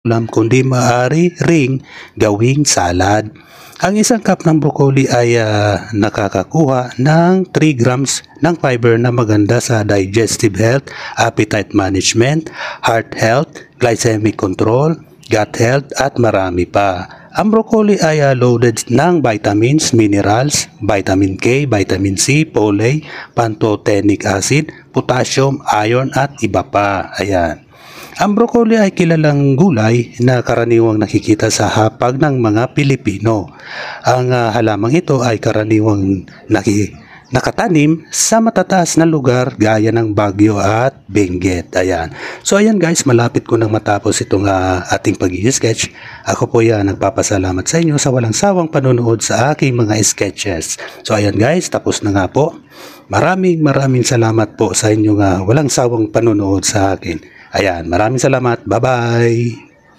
ulam kundi maaari ring gawing salad. Ang isang cup ng broccoli ay nakakakuha ng 3 grams ng fiber na maganda sa digestive health, appetite management, heart health, glycemic control, gut health at marami pa. Ang broccoli ay loaded ng vitamins, minerals, vitamin K, vitamin C, folate, pantothenic acid, potassium, iron at iba pa. Ayan. Ang broccoli ay kilalang gulay na karaniwang nakikita sa hapag ng mga Pilipino. Ang halamang ito ay karaniwang nakatanim sa matataas na lugar gaya ng Baguio at Benguet. Ayan. So ayan guys, malapit ko nang matapos itong ating pag-i-sketch. Ako po nagpapasalamat sa inyo sa walang sawang panonood sa aking mga sketches. So ayan guys, tapos na nga po. Maraming salamat po sa inyong walang sawang panonood sa akin. Ayan, maraming salamat. Bye-bye!